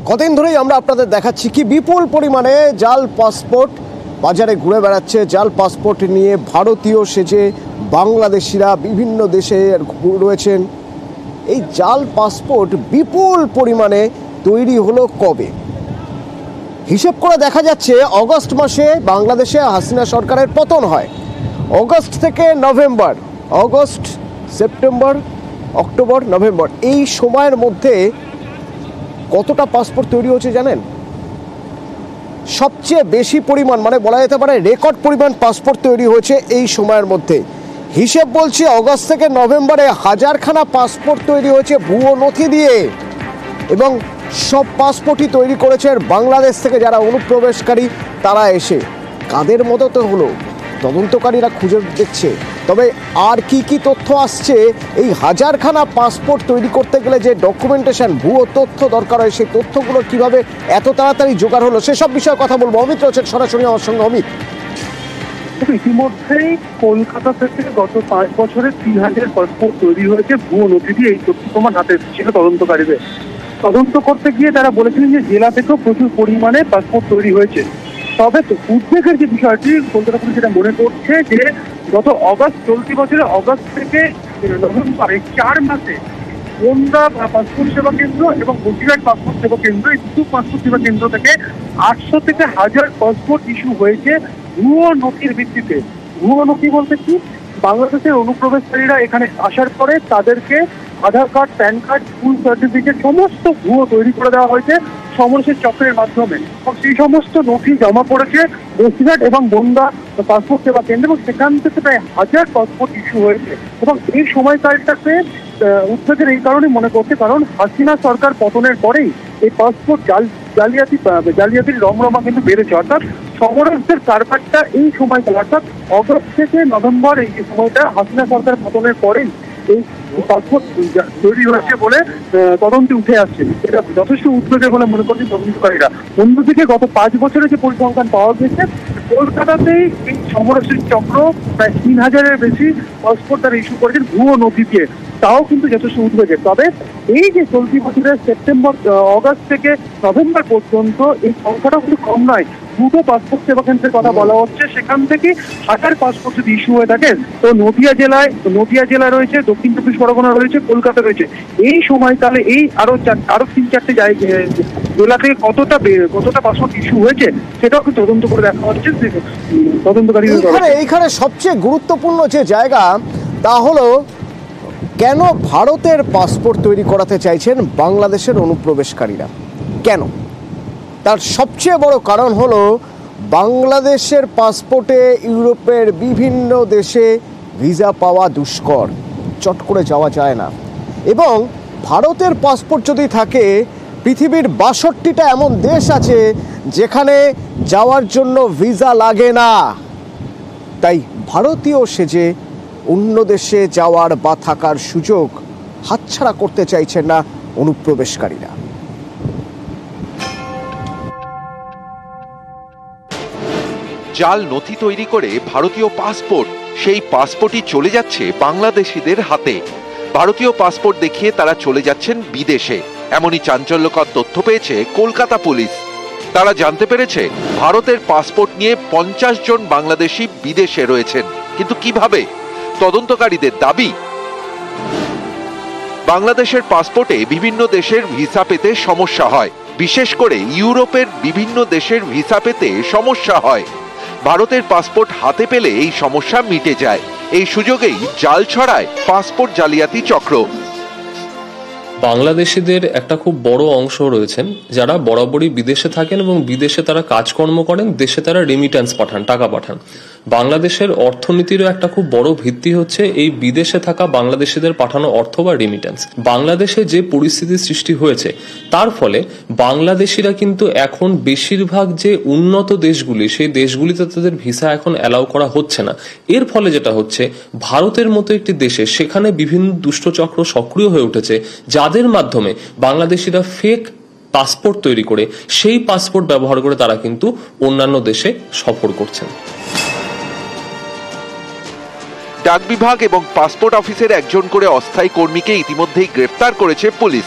কদিন ধরেই আমরা আপনাদের দেখাচ্ছি কি বিপুল পরিমাণে জাল পাসপোর্ট বাজারে ঘুরে বেড়াচ্ছে। জাল পাসপোর্ট নিয়ে ভারতীয় সেজে বাংলাদেশিরা বিভিন্ন দেশে রয়েছেন। এই জাল পাসপোর্ট বিপুল পরিমাণে তৈরি হলো কবে? হিসেব করে দেখা যাচ্ছে অগস্ট মাসে বাংলাদেশে হাসিনা সরকারের পতন হয়। অগস্ট থেকে November, August, September, October, November, এই সময়ের মধ্যে কতটা পাসপোর্ট তৈরি হচ্ছে জানেন? সবচেয়ে বেশি পরিমাণ, মানে বলা যেতে পারে রেকর্ড পরিমাণ পাসপোর্ট তৈরি হয়েছে এই সময়ের মধ্যে। হিসেব বলছে অগস্ট থেকে নভেম্বরে 1000খানা পাসপোর্ট তৈরি হয়েছে ভুয়ো নথি দিয়ে, এবং সব পাসপোর্টই তৈরি করেছে বাংলাদেশ থেকে যারা অনুপ্রবেশকারী তারা এসে। কাদের মদতে হলো তদন্তকারীরা খুঁজে দেখছে। তবে আর কি কি তথ্য আসছে, এই 1000খানা পাসপোর্ট তৈরি করতে গেলে যে ডকুমেন্টেশন, ভুয়ো তথ্য দরকার হয়, সেই তথ্যগুলো কিভাবে এত তাড়াতাড়ি জোগাড় হলো, সেসব বিষয়ে কথা বলবো। অমিত রয়েছেন সরাসরি আমার সঙ্গে। অমিত, ইতিমধ্যেই কলকাতা থেকে গত 5 বছরে 3000 পাসপোর্ট তৈরি হয়েছে ভুয়ো নথি দিয়ে। এই তথ্য প্রমাণ হাতে ছিল তদন্তকারীদের। তদন্ত করতে গিয়ে তারা বলেছিলেন যে জেলা থেকেও প্রচুর পরিমাণে পাসপোর্ট তৈরি হয়েছে। তবে উদ্বেগের যে বিষয়টি, কলকাতা পুলিশ যেটা মনে করছে যে গত অগস্ট, চলতি বছরের অগস্ট থেকে নভেম্বরে 4 মাসে বনগাঁ পাসপোর্ট সেবা কেন্দ্র এবং বসিরহাট পাসপোর্ট সেবা কেন্দ্র, এই দুটো পাসপোর্ট সেবা কেন্দ্র থেকে 800 থেকে 1000 পাসপোর্ট ইস্যু হয়েছে ভুয়ো নথির ভিত্তিতে। ভুয়ো নথি বলতে কি, বাংলাদেশের অনুপ্রবেশকারীরা এখানে আসার পরে তাদেরকে Aadhaar card, PAN card, school certificate সমস্ত ভুয়ো তৈরি করে দেওয়া হয়েছে সমরসের চক্রের মাধ্যমে। সেই সমস্ত নথি জমা পড়েছে বসিরহাট এবং বনগাঁ পাসপোর্ট সেবা কেন্দ্র, এবং সেখান থেকে প্রায় 1000 পাসপোর্ট ইস্যু হয়েছে। এবং এই সময়কালটাতে উদ্বেগের এই কারণে মনে করছে, কারণ হাসিনা সরকার পতনের পরেই এই পাসপোর্ট জালিয়াতির রমরমা কিন্তু বেড়েছে। অর্থাৎ সমরসদের কারবারটা এই সময়কাল, অর্থাৎ অগস্ট থেকে নভেম্বর, এই সময়টা হাসিনা সরকার পতনের পরেই এই পাসপোর্ট তৈরি হয়েছে বলে তদন্তে উঠে আসছে। এটা যথেষ্ট উদ্বেগের বলে মনে করছেন তদন্তকারীরা। অন্যদিকে গত 5 বছরে যে পরিসংখ্যান পাওয়া গেছে, কলকাতাতেই এই সমরসের চক্র প্রায় 3000-এর বেশি পাসপোর্ট তারা ইস্যু করেছেন ভুয়ো নথি দিয়ে। তাও কিন্তু যথেষ্ট উদ্বেগের। তবে এই যে চলতি বছরের অগস্ট থেকে নভেম্বর পর্যন্ত এই সংখ্যাটা কিন্তু কম নয়। দুটো পাসপোর্ট সেবা কেন্দ্রের কথা বলা হচ্ছে, সেখান থেকে 1000 পাসপোর্ট যদি ইস্যু হয়ে থাকে, তো নদিয়া জেলা রয়েছে, দক্ষিণ 24 পরগনা রয়েছে, কলকাতা রয়েছে। এই সময়কালে এই আরো 3-4টে জেলা থেকে কতটা পাসপোর্ট ইস্যু হয়েছে সেটাও কিন্তু তদন্ত করে দেখা হচ্ছে তদন্তকারী। এইখানে সবচেয়ে গুরুত্বপূর্ণ যে জায়গা, তা হলো কেন ভারতের পাসপোর্ট তৈরি করাতে চাইছেন বাংলাদেশের অনুপ্রবেশকারীরা? কেন? তার সবচেয়ে বড় কারণ হলো বাংলাদেশের পাসপোর্টে ইউরোপের বিভিন্ন দেশে ভিসা পাওয়া দুষ্কর, চট করে যাওয়া যায় না। এবং ভারতের পাসপোর্ট যদি থাকে, পৃথিবীর 62টা এমন দেশ আছে যেখানে যাওয়ার জন্য ভিসা লাগে না। তাই ভারতীয় সেজে অন্য দেশে যাওয়ার বা থাকার সুযোগ হাতছাড়া করতে চাইছেন না অনুপ্রবেশকারীরা। জাল নথি তৈরি করে ভারতীয় পাসপোর্ট, সেই পাসপোর্টই চলে যাচ্ছে বাংলাদেশিদের হাতে। ভারতীয় পাসপোর্ট দেখিয়ে তারা চলে যাচ্ছেন বিদেশে। এমনই চাঞ্চল্যকর তথ্য পেয়েছে কলকাতা পুলিশ। তারা জানতে পেরেছে ভারতের পাসপোর্ট নিয়ে 50 জন বাংলাদেশি বিদেশে রয়েছেন। কিন্তু কিভাবে? তদন্তকারীদের দাবি, বাংলাদেশের পাসপোর্টে বিভিন্ন দেশের ভিসা পেতে সমস্যা হয়, বিশেষ করে ইউরোপের বিভিন্ন দেশের ভিসা পেতে সমস্যা হয়। ভারতের পাসপোর্ট হাতে পেলে এই সমস্যা মিটে যায়। এই সুযোগেই জাল ছড়ায় পাসপোর্ট জালিয়াতি চক্র। বাংলাদেশিদের একটা খুব বড় অংশ রয়েছেন যারা বরাবরই বিদেশে থাকেন এবং বিদেশে তারা কাজকর্ম করেন, দেশে তারা রেমিট্যান্স পাঠান, টাকা পাঠান। বাংলাদেশের অর্থনীতিরও একটা খুব বড় ভিত্তি হচ্ছে এই বিদেশে থাকা বাংলাদেশিদের পাঠানো অর্থ বা রেমিট্যান্স। বাংলাদেশে যে পরিস্থিতির সৃষ্টি হয়েছে তার ফলে বাংলাদেশিরা কিন্তু এখন বেশিরভাগ যে উন্নত দেশগুলি, সেই দেশগুলিতে তাদের ভিসা এখন অ্যালাউ করা হচ্ছে না। এর ফলে যেটা হচ্ছে, ভারতের মতো একটি দেশে সেখানে বিভিন্ন দুষ্টচক্র সক্রিয় হয়ে উঠেছে, যাদের মাধ্যমে বাংলাদেশিরা ফেক পাসপোর্ট তৈরি করে সেই পাসপোর্ট ব্যবহার করে তারা কিন্তু অন্যান্য দেশে সফর করছেন। ডাক বিভাগ এবং পাসপোর্ট অফিসের একজন করে অস্থায়ী কর্মীকে ইতিমধ্যেই গ্রেফতার করেছে পুলিশ।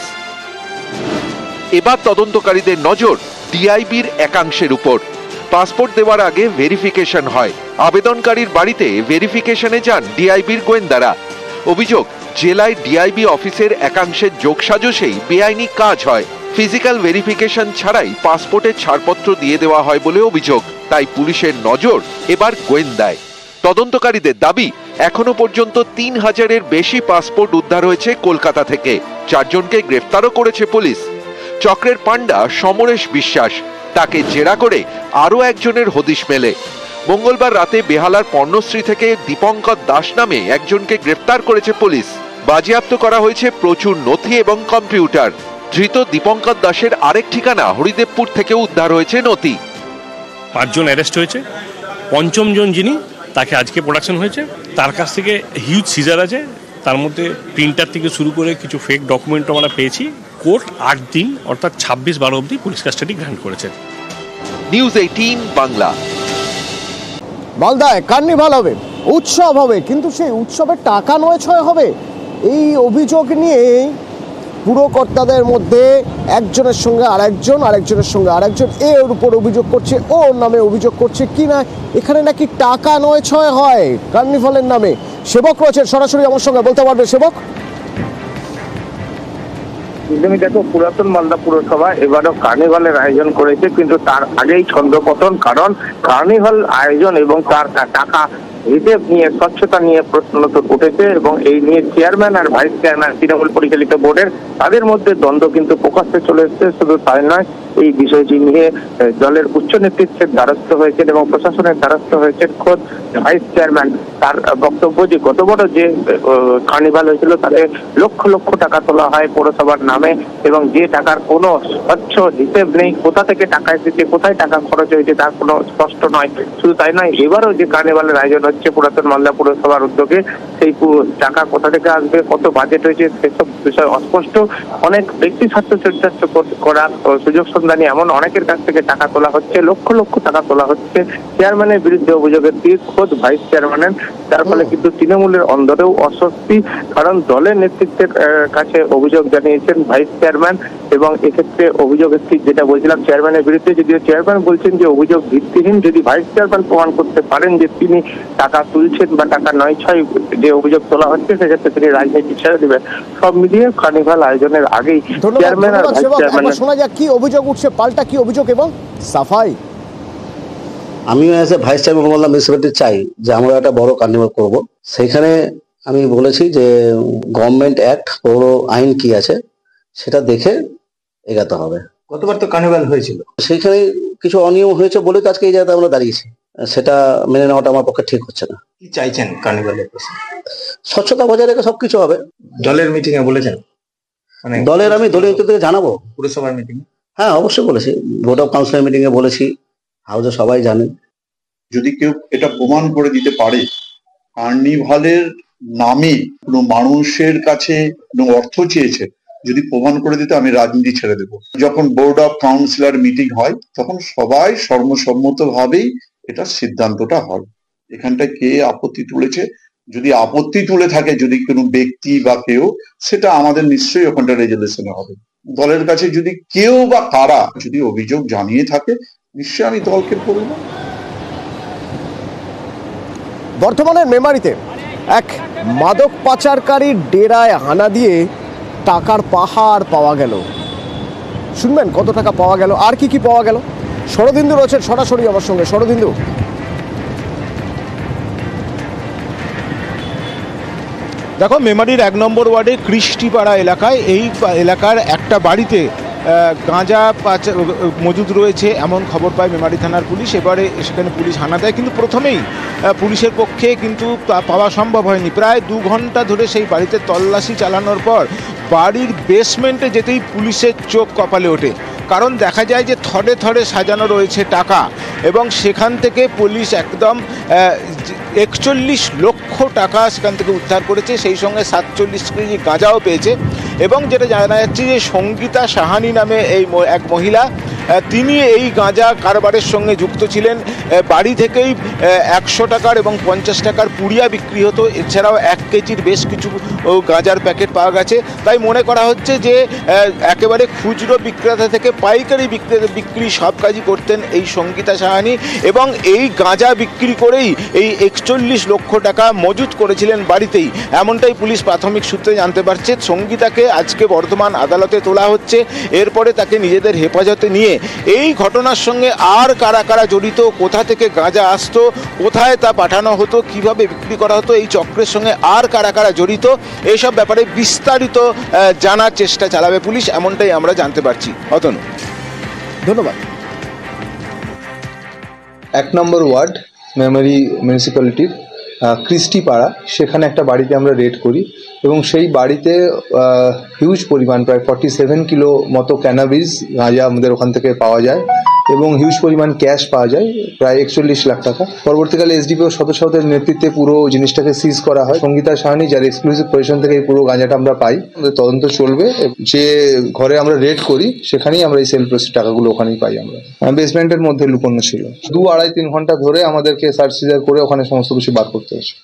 এবার তদন্তকারীদের নজর ডিআইবির একাংশের উপর। পাসপোর্ট দেওয়ার আগে ভেরিফিকেশন হয়, আবেদনকারীর বাড়িতে ভেরিফিকেশনে যান ডিআইবির গোয়েন্দারা। অভিযোগ, জেলায় ডিআইবি অফিসের একাংশের যোগসাজশেই বেআইনি কাজ হয়। ফিজিক্যাল ভেরিফিকেশন ছাড়াই পাসপোর্টের ছাড়পত্র দিয়ে দেওয়া হয় বলে অভিযোগ। তাই পুলিশের নজর এবার গোয়েন্দায়। তদন্তকারীদের দাবি, এখনো পর্যন্ত ৩,০০০-এর বেশি পাসপোর্ট উদ্ধার হয়েছে কলকাতা থেকে। ৪ জনকে গ্রেফতারও করেছে পুলিশ। চক্রের পান্ডা সমরেশ বিশ্বাস, তাকে জেরা করে আরও একজনের হদিশ মেলে। মঙ্গলবার রাতে বেহালার পর্ণশ্রী থেকে দীপঙ্কর দাস নামে একজনকে গ্রেফতার করেছে পুলিশ। বাজেয়াপ্ত করা হয়েছে প্রচুর নথি এবং কম্পিউটার। ধৃত দীপঙ্কর দাসের আরেক ঠিকানা হরিদেবপুর থেকে উদ্ধার হয়েছে নথি। 5 জন অ্যারেস্ট হয়েছে। 5ম জন যিনি, তাকে আজকে প্রোডাকশন হয়েছে। তার কাছ থেকে হিউজ সিজার আছে, তার মধ্যে প্রিন্টার থেকে শুরু করে কিছু ফেক ডকুমেন্টও আমরা পেয়েছি। কোর্ট 8 দিন অর্থাৎ 26/12 অবধি পুলিশ কাস্টাডি গ্রান্ট করেছে। নিউজ 18 বাংলা। মালদায় কার্নিভাল হবে, উৎসব হবে, কিন্তু সেই উৎসবে টাকা নয় ছয় হবে, এই অভিযোগ নিয়ে পুরকর্তাদের মধ্যে একজনের সঙ্গে আরেকজনের সঙ্গে আরেকজন এর উপর অভিযোগ করছে, ওর নামে অভিযোগ করছে কি না এখানে নাকি টাকা নয় ছয় হয় কার্নিভালের নামে। সেবক রয়েছে সরাসরি আমার সঙ্গে, বলতে পারবে সেবক? তুমি দেখো, পুরাতন মালদা পুরসভা এবারও কার্নিভালের আয়োজন করেছে, কিন্তু তার আগেই ছন্দপতন। কারণ কার্নিভাল আয়োজন এবং তার টাকা হিসেব নিয়ে, স্বচ্ছতা নিয়ে প্রশ্ন উঠেছে এবং এই নিয়ে চেয়ারম্যান আর ভাইস চেয়ারম্যান তৃণমূল পরিচালিত বোর্ডের তাদের মধ্যে দ্বন্দ্ব কিন্তু প্রকাশ্যে চলে এসেছে। শুধু তাই নয়, এই বিষয়টি নিয়ে দলের উচ্চ নেতৃত্বের দ্বারস্থ হয়েছেন এবং প্রশাসনের দ্বারস্থ হয়েছেন খোদ ভাইস চেয়ারম্যান। তার বক্তব্য যে গত বড় যে কার্নিভাল হয়েছিল তাতে লক্ষ লক্ষ টাকা তোলা হয় পৌরসভার নামে এবং যে টাকার কোনো স্বচ্ছ হিসেব নেই, কোথা থেকে টাকা এসেছে, কোথায় টাকা খরচ হয়েছে তার কোনো স্পষ্ট নয়। শুধু তাই নয়, এবারও যে কার্নিভালের আয়োজন হচ্ছে পুরাতন মালদা পুরসভার উদ্যোগে, সেই টাকা কোথা থেকে আসবে, কত বাজেট হয়েছে সেসব বিষয় অস্পষ্ট। অনেক ব্যক্তি স্বার্থ চরিতার্থ করার সুযোগ সন্ধানী এমন অনেকের কাছ থেকে টাকা তোলা হচ্ছে, লক্ষ লক্ষ টাকা তোলা হচ্ছে। চেয়ারম্যানের বিরুদ্ধে অভিযোগের তীর খোদ ভাইস চেয়ারম্যানের। যার ফলে কিন্তু তৃণমূলের অন্দরেও অস্বস্তি, কারণ দলের নেতৃত্বের কাছে অভিযোগ জানিয়েছেন ভাইস চেয়ারম্যান এবং এক্ষেত্রে অভিযোগের তীর যেটা বলছিলাম চেয়ারম্যানের বিরুদ্ধে, যদিও চেয়ারম্যান বলছেন যে অভিযোগ ভিত্তিহীন। যদি ভাইস চেয়ারম্যান প্রমাণ করতে পারেন যে তিনি টাকা তুলছেন বা টাকা নয় ছয় যে অভিযোগ তোলা হচ্ছে, সেক্ষেত্রে তিনি রাজনীতি ছেড়ে দেবেন। সব মিলিয়ে কার্নিভাল আয়োজনের আগেই চেয়ারম্যান আর ভাইস চেয়ারম্যান। শোনা যাক কি অভিযোগ উঠছে, পাল্টা কি অভিযোগ এবং সাফাই। আমিও as a vice chairman Malda municipality চাই যে আমরা একটা বড় কার্নিভাল করব। সেইখানে আমি বলেছি যে গভর্নমেন্ট অ্যাক্ট, পৌর আইন কি আছে সেটা দেখে এগাতে হবে। গতবার তো কার্নিভাল হয়েছিল, সেইখানে কিছু অনিয়ম হয়েছে বলে তো আজকে এই জায়গাতে আমরা দাঁড়িয়েছি। সেটা মেনে নেওয়াটা আমার পক্ষে ঠিক হচ্ছে না। কি চাইছেন কার্নিভালের? স্বচ্ছতা বজায় রেখে সবকিছু হবে। দলের মিটিং এ বলেছেন? মানে দলের আমি দলীয় নেতৃত্বকে জানাবো। পুরসভার মিটিং? হ্যাঁ, অবশ্যই বলেছি। বোর্ড অফ কাউন্সিলের মিটিং এ বলেছি, হাউসে সবাই জানেন। যদি কেউ এটা প্রমাণ করে দিতে পারে কার্নিভালের নামে কোনো মানুষের কাছে কোনো অর্থ চেয়েছে, যদি প্রমাণ করে দিতে, আমি রাজনীতি ছেড়ে দেবো। যখন বোর্ড অফ কাউন্সিলর মিটিং হয় তখন সবাই সর্বসম্মতভাবেই এটা সিদ্ধান্তটা হয়। এখানটায় কে আপত্তি তুলেছে, যদি আপত্তি তুলে থাকে যদি কোনো ব্যক্তি বা কেউ, সেটা আমাদের নিশ্চয়ই ওখানটা রেজুলেশনে হবে। দলের কাছে যদি কেউ বা কারা যদি অভিযোগ জানিয়ে থাকে, নিশ্চয়ই আমি দলকে বলবো। বর্তমানের মেমারিতে এক মাদক পাচারকারীর ডেরায় হানা দিয়ে টাকার পাহাড় পাওয়া গেল। শুনবেন কত টাকা পাওয়া গেল, আর কি কি পাওয়া গেল। শরদিন্দু রয়েছেন সরাসরি আমার সঙ্গে। শরদিন্দু, দেখো, মেমারির 1 নম্বর ওয়ার্ডে কৃষ্টিপাড়া এলাকায় এই এলাকার একটা বাড়িতে গাঁজা মজুদ রয়েছে এমন খবর পায় মেমারি থানার পুলিশ। এবারে সেখানে পুলিশ হানা দেয়, কিন্তু প্রথমেই পুলিশের পক্ষে কিন্তু পাওয়া সম্ভব হয়নি। প্রায় 2 ঘন্টা ধরে সেই বাড়িতে তল্লাশি চালানোর পর বাড়ির বেসমেন্টে যেতেই পুলিশের চোখ কপালে ওঠে, কারণ দেখা যায় যে থরে থরে সাজানো রয়েছে টাকা এবং সেখান থেকে পুলিশ একদম 41 লক্ষ টাকা সেখান থেকে উদ্ধার করেছে। সেই সঙ্গে 47 কেজি গাঁজাও পেয়েছে এবং যেটা জানা যাচ্ছে যে সঙ্গীতা সাহানি নামে এই এক মহিলা, তিনি এই গাঁজা কারবারের সঙ্গে যুক্ত ছিলেন। বাড়ি থেকেই 100 টাকার এবং 50 টাকার পুড়িয়া বিক্রি হতো, এছাড়াও 1 কেজির বেশ কিছু গাঁজার প্যাকেট পাওয়া গেছে। তাই মনে করা হচ্ছে যে একেবারে খুচরো বিক্রেতা থেকে পাইকারি বিক্রি সব কাজই করতেন এই সঙ্গীতা সাহানি, এবং এই গাঁজা বিক্রি করেই এই 41 লক্ষ টাকা মজুত করেছিলেন বাড়িতেই, এমনটাই পুলিশ প্রাথমিক সূত্রে জানতে পারছে। সঙ্গীতাকে আজকে বর্ধমান আদালতে তোলা হচ্ছে, এরপরে তাকে নিজেদের হেফাজতে নিয়ে এই ঘটনার সঙ্গে আর কারা কারা জড়িত, কোথা থেকে গাঁজা আসতো, কোথায় তা পাঠানো হতো, কিভাবে বিক্রি করা হতো, এই চক্রের সঙ্গে আর কারা কারা জড়িত, এইসব ব্যাপারে বিস্তারিত জানার চেষ্টা চালাবে পুলিশ, এমনটাই আমরা জানতে পারছি। অতনু, ধন্যবাদ। 1 নম্বর ওয়ার্ড মেমারি মিউনিসিপ্যালিটির ক্রিস্টি পাড়া, সেখানে একটা বাড়িতে আমরা রেড করি এবং সেই বাড়িতে হিউজ পরিমাণ প্রায় 47 কিলো মতো ক্যানাবিস গাঁজা আমাদের ওখান থেকে পাওয়া যায় এবং হিউজ পরিমাণ ক্যাশ পাওয়া যায়, প্রায় 41 লাখ টাকা। পরবর্তীকালে এসডিপিও সদস্যদের নেতৃত্বে পুরো জিনিসটাকে সিজ করা হয়। সঙ্গীতা সাহানি যার এক্সক্লুসিভ পজিশন থেকে এই পুরো গাঁজাটা আমরা পাই, আমাদের তদন্ত চলবে। যে ঘরে আমরা রেড করি সেখানেই আমরা এই সেল প্রসিড টাকাগুলো ওখানেই পাই। আমরা বেসমেন্টের মধ্যে লুকোনো ছিল। 2-2.5-3 ঘন্টা ধরে আমাদেরকে সার্চ সিজার করে ওখানে সমস্ত কিছু বার করতে হয়েছে।